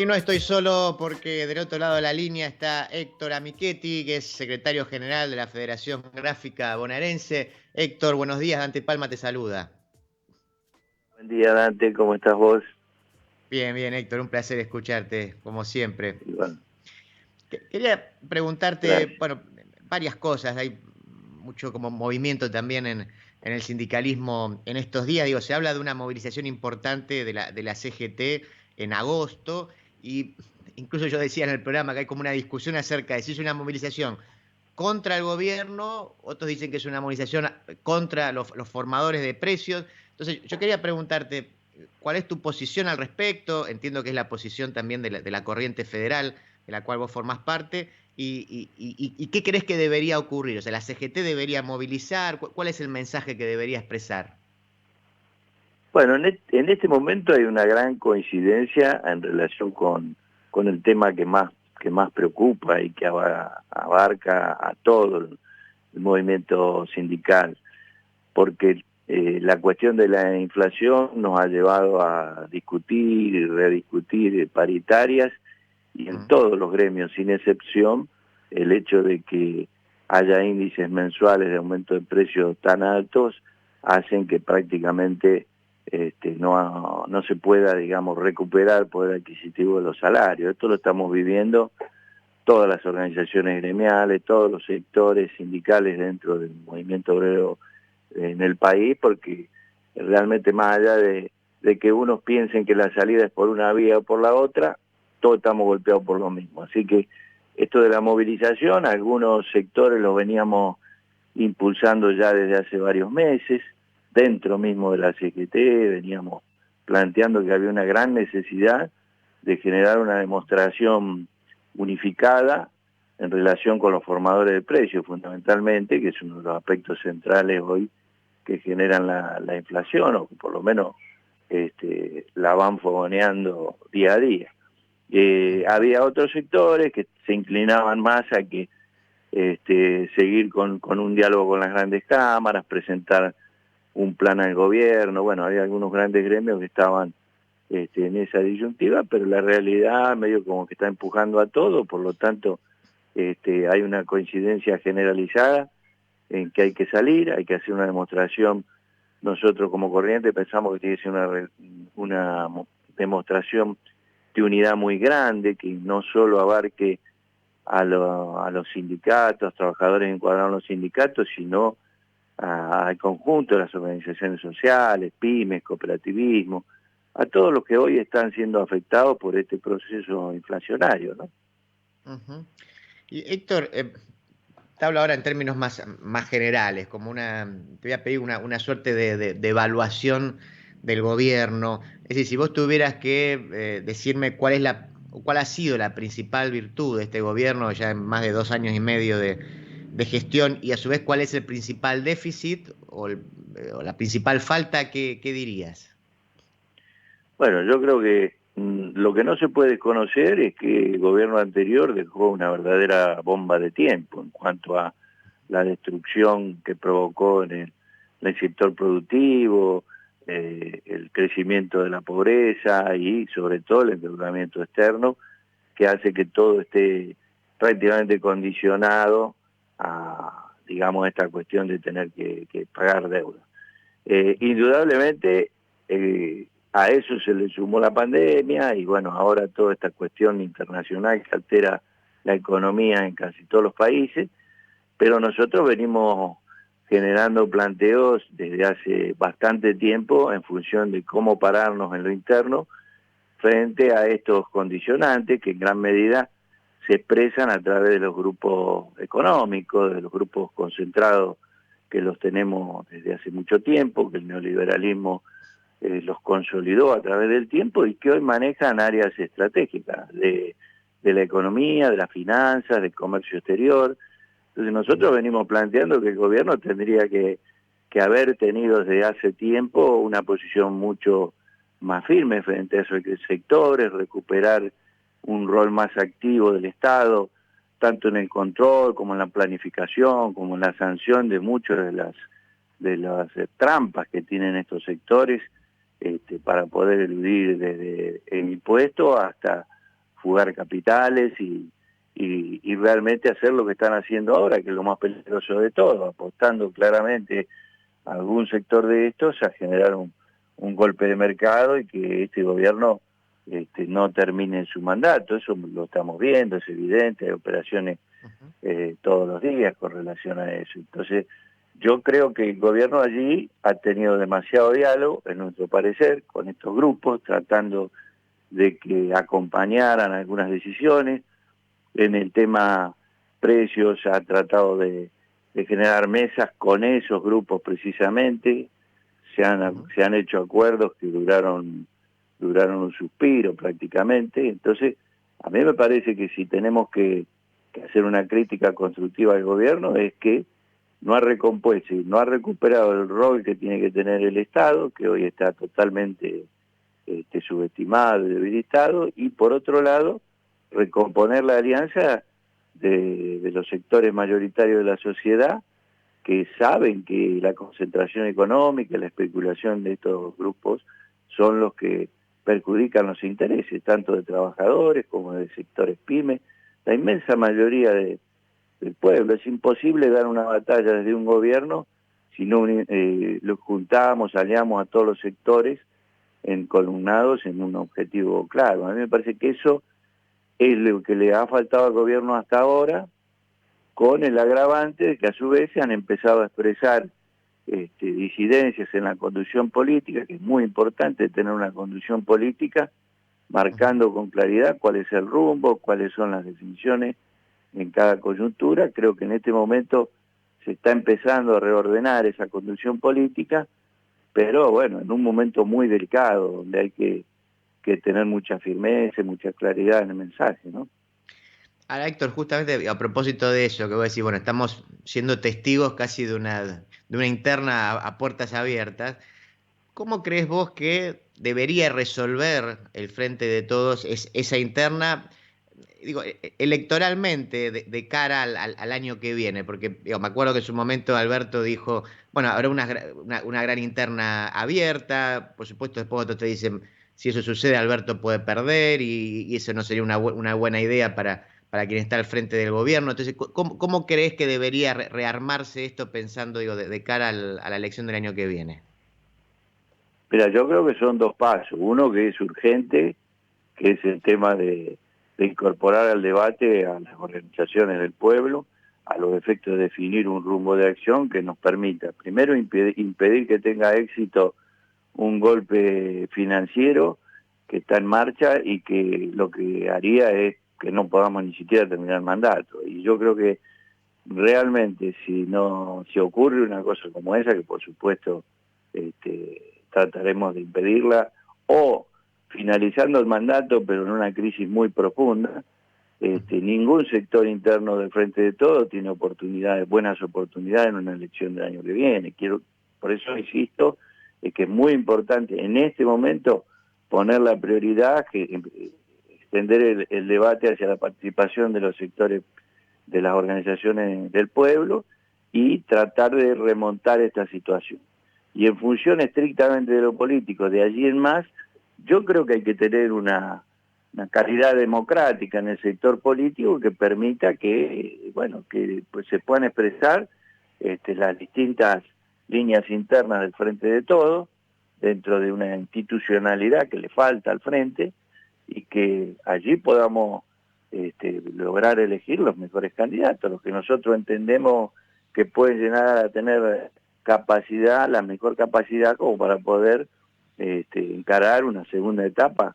Y no estoy solo porque del otro lado de la línea está Héctor Amichetti, que es secretario general de la Federación Gráfica Bonaerense. Héctor, buenos días. Dante Palma te saluda. Buen día, Dante, ¿cómo estás vos? Bien, bien, Héctor, un placer escucharte, como siempre. Y bueno, Quería preguntarte, gracias. bueno, varias cosas. Hay mucho como movimiento también en el sindicalismo en estos días. Digo, se habla de una movilización importante de la CGT en agosto y incluso yo decía en el programa que hay como una discusión acerca de si es una movilización contra el gobierno, otros dicen que es una movilización contra los formadores de precios. Entonces, yo quería preguntarte, ¿cuál es tu posición al respecto? Entiendo que es la posición también de la corriente federal, de la cual vos formás parte, y qué crees que debería ocurrir. O sea, ¿la CGT debería movilizar? ¿Cuál es el mensaje que debería expresar? Bueno, en este momento hay una gran coincidencia en relación con el tema que más preocupa y que abarca a todo el movimiento sindical, porque la cuestión de la inflación nos ha llevado a discutir y rediscutir paritarias y en Mm. todos los gremios, sin excepción, el hecho de que haya índices mensuales de aumento de precios tan altos hacen que prácticamente no se pueda, digamos, recuperar el poder adquisitivo de los salarios. Esto lo estamos viviendo todas las organizaciones gremiales, todos los sectores sindicales dentro del movimiento obrero en el país, porque realmente más allá de que unos piensen que la salida es por una vía o por la otra, todos estamos golpeados por lo mismo. Así que esto de la movilización, algunos sectores lo veníamos impulsando ya desde hace varios meses, dentro mismo de la CGT veníamos planteando que había una gran necesidad de generar una demostración unificada en relación con los formadores de precios, fundamentalmente, que es uno de los aspectos centrales hoy que generan la inflación, o que por lo menos la van fogoneando día a día. Había otros sectores que se inclinaban más a que seguir con un diálogo con las grandes cámaras, presentar un plan al gobierno. Bueno, había algunos grandes gremios que estaban en esa disyuntiva, pero la realidad medio como que está empujando a todo, por lo tanto hay una coincidencia generalizada en que hay que salir, hay que hacer una demostración. Nosotros como corriente pensamos que tiene que ser una demostración de unidad muy grande, que no solo abarque a los sindicatos, trabajadores encuadrados en los sindicatos, sino al conjunto de las organizaciones sociales, pymes, cooperativismo, a todos los que hoy están siendo afectados por este proceso inflacionario, ¿no? Ujú. Y Héctor, te hablo ahora en términos más generales, te voy a pedir una suerte de evaluación del gobierno. Es decir, si vos tuvieras que decirme cuál ha sido la principal virtud de este gobierno ya en más de 2 años y medio de gestión y a su vez cuál es el principal déficit o la principal falta, ¿qué dirías? Bueno, yo creo que lo que no se puede conocer es que el gobierno anterior dejó una verdadera bomba de tiempo en cuanto a la destrucción que provocó en el sector productivo, el crecimiento de la pobreza y sobre todo el endeudamiento externo, que hace que todo esté prácticamente condicionado a, digamos, esta cuestión de tener que pagar deuda. Indudablemente a eso se le sumó la pandemia y bueno, ahora toda esta cuestión internacional que altera la economía en casi todos los países, pero nosotros venimos generando planteos desde hace bastante tiempo en función de cómo pararnos en lo interno frente a estos condicionantes que en gran medida se expresan a través de los grupos económicos, de los grupos concentrados que los tenemos desde hace mucho tiempo, que el neoliberalismo los consolidó a través del tiempo y que hoy manejan áreas estratégicas de la economía, de las finanzas, del comercio exterior. Entonces nosotros venimos planteando que el gobierno tendría que haber tenido desde hace tiempo una posición mucho más firme frente a esos sectores, recuperar un rol más activo del Estado, tanto en el control como en la planificación, como en la sanción de muchas de las trampas que tienen estos sectores para poder eludir desde el impuesto fugar capitales y realmente hacer lo que están haciendo ahora, que es lo más peligroso de todo, apostando claramente a algún sector de estos a generar un golpe de mercado y que este gobierno no termine su mandato. Eso lo estamos viendo, es evidente, hay operaciones todos los días con relación a eso. Entonces, yo creo que el gobierno allí ha tenido demasiado diálogo, en nuestro parecer, con estos grupos, tratando de que acompañaran algunas decisiones. En el tema precios ha tratado de generar mesas con esos grupos precisamente. Se han hecho acuerdos que duraron un suspiro prácticamente. Entonces, a mí me parece que si tenemos que hacer una crítica constructiva al gobierno es que no ha recompuesto y no ha recuperado el rol que tiene que tener el Estado, que hoy está totalmente subestimado y debilitado, y por otro lado, recomponer la alianza de los sectores mayoritarios de la sociedad que saben que la concentración económica, la especulación de estos grupos son los que perjudican los intereses, tanto de trabajadores como de sectores pymes, la inmensa mayoría del pueblo. Es imposible dar una batalla desde un gobierno si no lo juntamos, aliamos a todos los sectores columnados en un objetivo claro. A mí me parece que eso es lo que le ha faltado al gobierno hasta ahora, con el agravante de que a su vez se han empezado a expresar disidencias en la conducción política, que es muy importante tener una conducción política, marcando con claridad cuál es el rumbo, cuáles son las definiciones en cada coyuntura. Creo que en este momento se está empezando a reordenar esa conducción política, pero bueno, en un momento muy delicado, donde hay que tener mucha firmeza, mucha claridad en el mensaje, ¿no? Ahora, Héctor, justamente a propósito de eso, que voy a decir, bueno, estamos siendo testigos casi de una interna a puertas abiertas. ¿Cómo crees vos que debería resolver el Frente de Todos esa interna, digo, electoralmente, de cara al año que viene? Porque digo, me acuerdo que en su momento Alberto dijo, bueno, habrá una gran interna abierta, por supuesto después otros te dicen, si eso sucede Alberto puede perder y eso no sería una buena idea para quien está al frente del gobierno. Entonces, ¿cómo crees que debería rearmarse esto pensando, digo, de cara a la elección del año que viene? Mira, yo creo que son dos pasos. Uno que es urgente, que es el tema de incorporar al debate a las organizaciones del pueblo, a los efectos de definir un rumbo de acción que nos permita, primero, impedir que tenga éxito un golpe financiero que está en marcha y que lo que haría es que no podamos ni siquiera terminar el mandato. Y yo creo que realmente si ocurre una cosa como esa, que por supuesto trataremos de impedirla, o finalizando el mandato pero en una crisis muy profunda, ningún sector interno del Frente de Todos tiene buenas oportunidades en una elección del año que viene. Por eso insisto, es que es muy importante en este momento poner la prioridad, extender el debate hacia la participación de los sectores de las organizaciones del pueblo y tratar de remontar esta situación. Y en función estrictamente de lo político, de allí en más, yo creo que hay que tener una calidad democrática en el sector político que permita que pues se puedan expresar las distintas líneas internas del Frente de Todos, dentro de una institucionalidad que le falta al Frente, y que allí podamos lograr elegir los mejores candidatos, los que nosotros entendemos que pueden llegar a tener capacidad, la mejor capacidad como para poder encarar una segunda etapa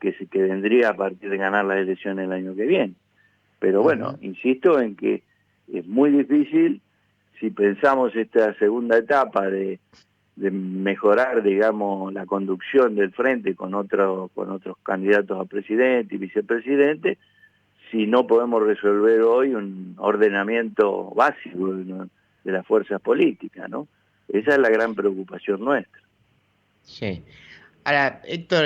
que vendría a partir de ganar las elecciones el año que viene. Pero bueno, insisto en que es muy difícil, si pensamos esta segunda etapa de mejorar, digamos, la conducción del frente con otros candidatos a presidente y vicepresidente, si no podemos resolver hoy un ordenamiento básico de las fuerzas políticas, ¿no? Esa es la gran preocupación nuestra. Sí. Ahora, Héctor,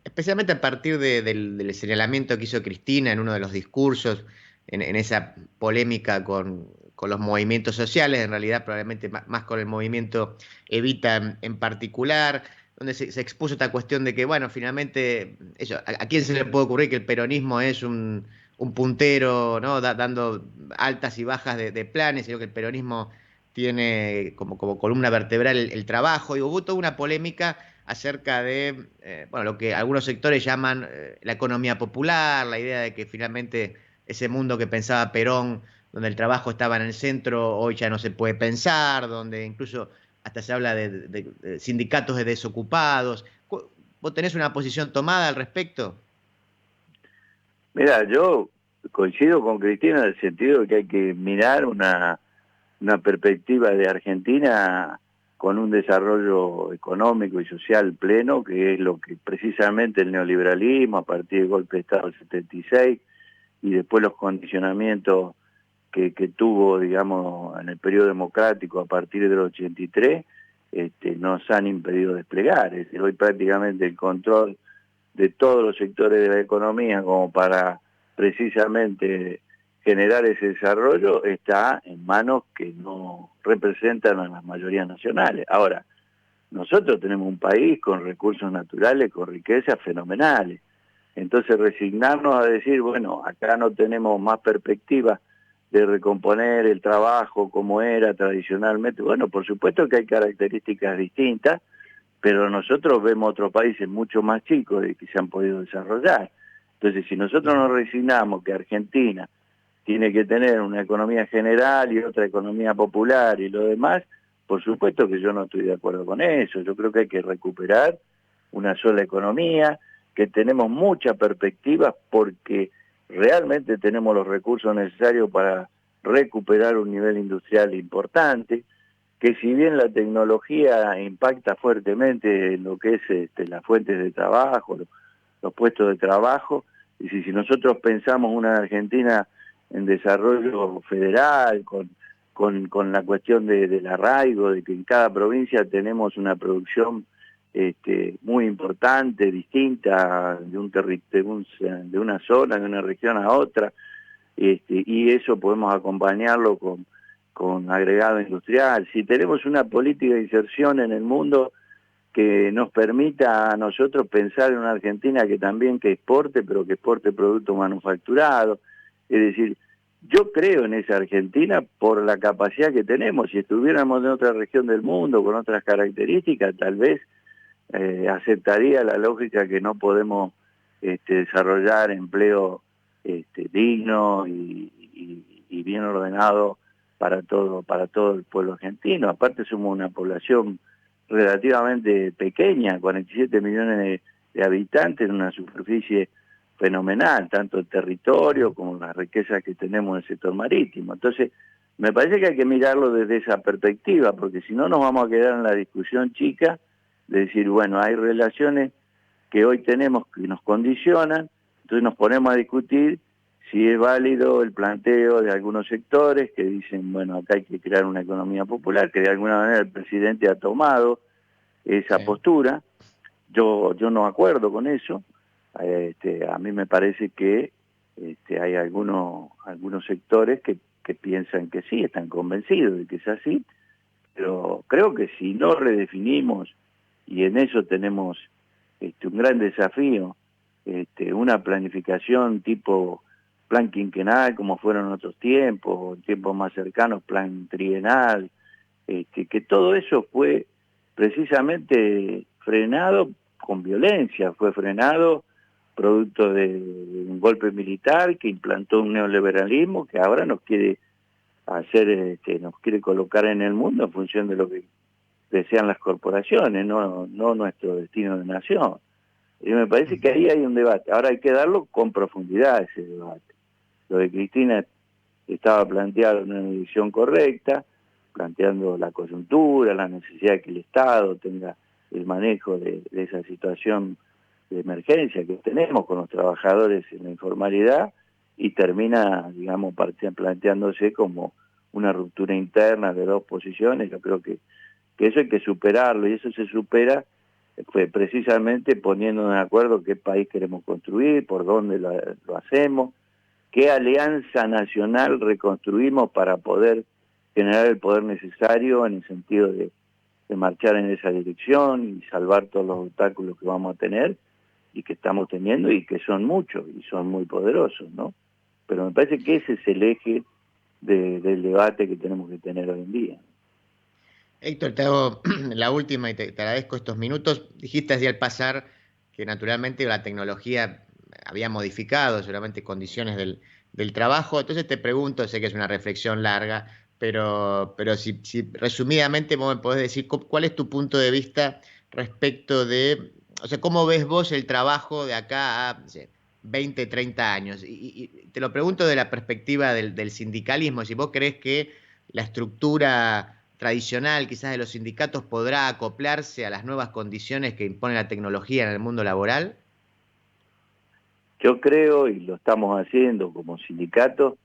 especialmente a partir del señalamiento que hizo Cristina en uno de los discursos, en esa polémica con los movimientos sociales, en realidad probablemente más con el movimiento Evita en particular, donde se expuso esta cuestión de que, bueno, finalmente, ¿a quién se le puede ocurrir que el peronismo es un puntero, ¿no? Dando altas y bajas de planes, sino que el peronismo tiene como columna vertebral el trabajo, y hubo toda una polémica acerca de, bueno, lo que algunos sectores llaman la economía popular, la idea de que finalmente ese mundo que pensaba Perón, donde el trabajo estaba en el centro, hoy ya no se puede pensar, donde incluso hasta se habla de sindicatos de desocupados. ¿Vos tenés una posición tomada al respecto? Mira, yo coincido con Cristina en el sentido de que hay que mirar una perspectiva de Argentina con un desarrollo económico y social pleno, que es lo que precisamente el neoliberalismo, a partir del golpe de Estado del 76, y después los condicionamientos que tuvo, digamos, en el periodo democrático a partir del 83, nos han impedido desplegar. Es decir, hoy prácticamente el control de todos los sectores de la economía como para precisamente generar ese desarrollo está en manos que no representan a las mayorías nacionales. Ahora, nosotros tenemos un país con recursos naturales, con riquezas fenomenales. Entonces resignarnos a decir, bueno, acá no tenemos más perspectiva de recomponer el trabajo como era tradicionalmente. Bueno, por supuesto que hay características distintas, pero nosotros vemos otros países mucho más chicos y que se han podido desarrollar. Entonces, si nosotros nos resignamos que Argentina tiene que tener una economía general y otra economía popular y lo demás, por supuesto que yo no estoy de acuerdo con eso. Yo creo que hay que recuperar una sola economía, que tenemos mucha perspectiva porque realmente tenemos los recursos necesarios para recuperar un nivel industrial importante, que si bien la tecnología impacta fuertemente en lo que es las fuentes de trabajo, los puestos de trabajo, y si nosotros pensamos una Argentina en desarrollo federal, con la cuestión del arraigo, de que en cada provincia tenemos una producción muy importante, distinta de una zona, de una región a otra, y eso podemos acompañarlo con agregado industrial. Si tenemos una política de inserción en el mundo que nos permita a nosotros pensar en una Argentina que exporte, pero que exporte productos manufacturados, es decir, yo creo en esa Argentina por la capacidad que tenemos. Si estuviéramos en otra región del mundo con otras características, tal vez aceptaría la lógica que no podemos desarrollar empleo digno y bien ordenado para todo el pueblo argentino. Aparte somos una población relativamente pequeña, 47 millones de habitantes en una superficie fenomenal, tanto el territorio como las riquezas que tenemos en el sector marítimo. Entonces, me parece que hay que mirarlo desde esa perspectiva, porque si no nos vamos a quedar en la discusión chica de decir, bueno, hay relaciones que hoy tenemos que nos condicionan, entonces nos ponemos a discutir si es válido el planteo de algunos sectores que dicen, bueno, acá hay que crear una economía popular, que de alguna manera el presidente ha tomado esa postura. Yo no acuerdo con eso. A mí me parece que hay algunos sectores que piensan que sí, están convencidos de que es así, pero creo que si no redefinimos, y en eso tenemos un gran desafío, una planificación tipo plan quinquenal, como fueron en otros tiempos, tiempos más cercanos, plan trienal, que todo eso fue precisamente frenado con violencia, fue frenado producto de un golpe militar que implantó un neoliberalismo que ahora nos quiere nos quiere colocar en el mundo en función de lo que desean las corporaciones, no nuestro destino de nación. Y me parece que ahí hay un debate. Ahora hay que darlo con profundidad ese debate. Lo de Cristina estaba planteado en una dirección correcta, planteando la coyuntura, la necesidad de que el Estado tenga el manejo de esa situación de emergencia que tenemos con los trabajadores en la informalidad, y termina, digamos, planteándose como una ruptura interna de dos posiciones. Yo creo que eso hay que superarlo, y eso se supera fue precisamente poniéndonos de acuerdo qué país queremos construir, por dónde lo hacemos, qué alianza nacional reconstruimos para poder generar el poder necesario en el sentido de marchar en esa dirección y salvar todos los obstáculos que vamos a tener y que estamos teniendo y que son muchos y son muy poderosos, ¿no? Pero me parece que ese es el eje del debate que tenemos que tener hoy en día. Héctor, te hago la última y te agradezco estos minutos. Dijiste así al pasar que naturalmente la tecnología había modificado seguramente condiciones del trabajo. Entonces te pregunto, sé que es una reflexión larga, pero si resumidamente vos me podés decir cuál es tu punto de vista respecto de, o sea, cómo ves vos el trabajo de acá a, no sé, 20, 30 años. Y te lo pregunto de la perspectiva del sindicalismo, si vos crees que la estructura tradicional quizás de los sindicatos podrá acoplarse a las nuevas condiciones que impone la tecnología en el mundo laboral? Yo creo, y lo estamos haciendo como sindicato,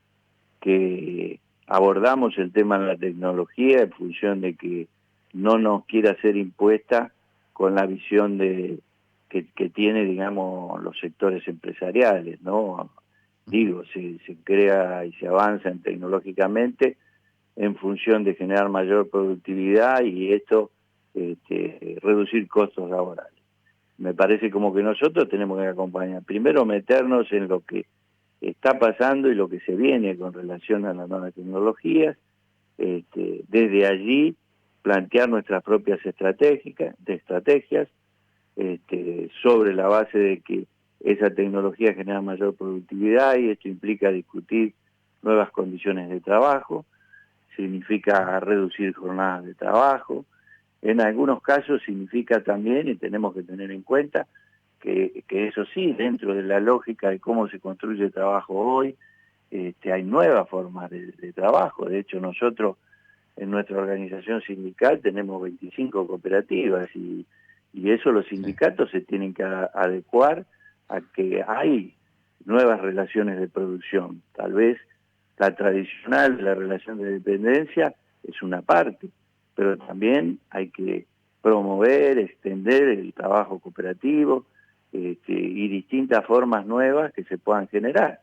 que abordamos el tema de la tecnología en función de que no nos quiera ser impuesta con la visión que tiene, digamos, los sectores empresariales, ¿no? Digo, se crea y se avanza tecnológicamente en función de generar mayor productividad y esto reducir costos laborales. Me parece como que nosotros tenemos que acompañar, primero meternos en lo que está pasando y lo que se viene con relación a las nuevas tecnologías, desde allí plantear nuestras propias estrategias, sobre la base de que esa tecnología genera mayor productividad y esto implica discutir nuevas condiciones de trabajo, significa reducir jornadas de trabajo, en algunos casos significa también, y tenemos que tener en cuenta, que eso sí, dentro de la lógica de cómo se construye el trabajo hoy, hay nuevas formas de trabajo. De hecho, nosotros en nuestra organización sindical tenemos 25 cooperativas y eso los sindicatos se tienen que adecuar a que hay nuevas relaciones de producción. Tal vez la tradicional, la relación de dependencia, es una parte, pero también hay que promover, extender el trabajo cooperativo y distintas formas nuevas que se puedan generar.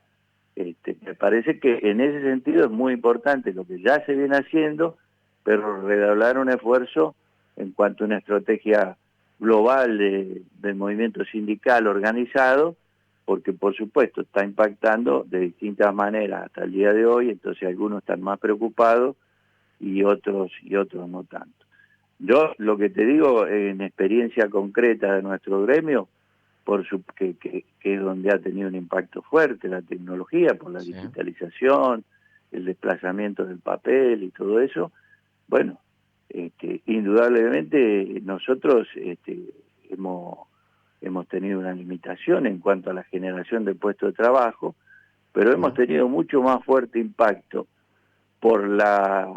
Me parece que en ese sentido es muy importante lo que ya se viene haciendo, pero redoblar un esfuerzo en cuanto a una estrategia global del movimiento sindical organizado, porque por supuesto está impactando de distintas maneras hasta el día de hoy, entonces algunos están más preocupados y otros no tanto. Yo lo que te digo en experiencia concreta de nuestro gremio, que es donde ha tenido un impacto fuerte la tecnología por la digitalización, el desplazamiento del papel y todo eso, bueno, indudablemente nosotros hemos tenido una limitación en cuanto a la generación de puestos de trabajo, pero hemos tenido mucho más fuerte impacto por la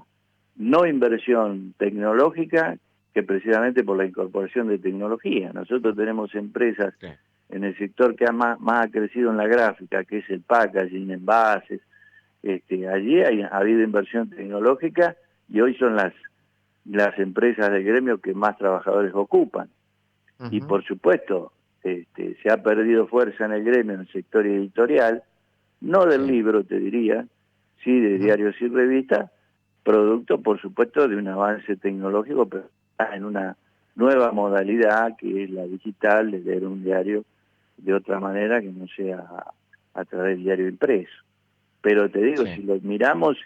no inversión tecnológica que precisamente por la incorporación de tecnología. Nosotros tenemos empresas en el sector que más ha crecido en la gráfica, que es el packaging, envases. Allí ha habido inversión tecnológica y hoy son las empresas del gremio que más trabajadores ocupan. Y por supuesto, se ha perdido fuerza en el gremio, en el sector editorial, no del libro, te diría, sí de diarios y revistas, producto, por supuesto, de un avance tecnológico, pero en una nueva modalidad que es la digital, de leer un diario de otra manera que no sea a través del diario impreso. Pero te digo, si lo miramos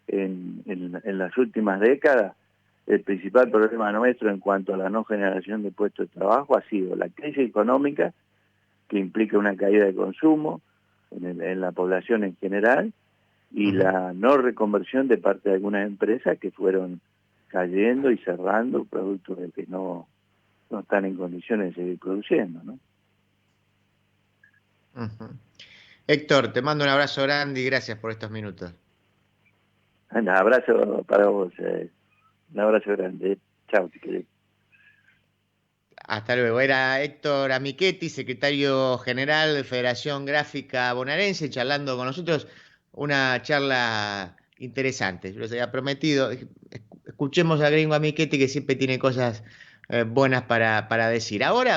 en las últimas décadas, el principal problema nuestro en cuanto a la no generación de puestos de trabajo ha sido la crisis económica, que implica una caída de consumo en la población en general, y la no reconversión de parte de algunas empresas que fueron cayendo y cerrando producto de que no están en condiciones de seguir produciendo, ¿no? Héctor, te mando un abrazo grande y gracias por estos minutos. Un abrazo para vos, un abrazo grande. Chao, si querés. Hasta luego. Era Héctor Amichetti, secretario general de Federación Gráfica Bonaerense, charlando con nosotros. Una charla interesante. Yo les había prometido. Escuchemos a Gringo Amichetti, que siempre tiene cosas buenas para decir. Ahora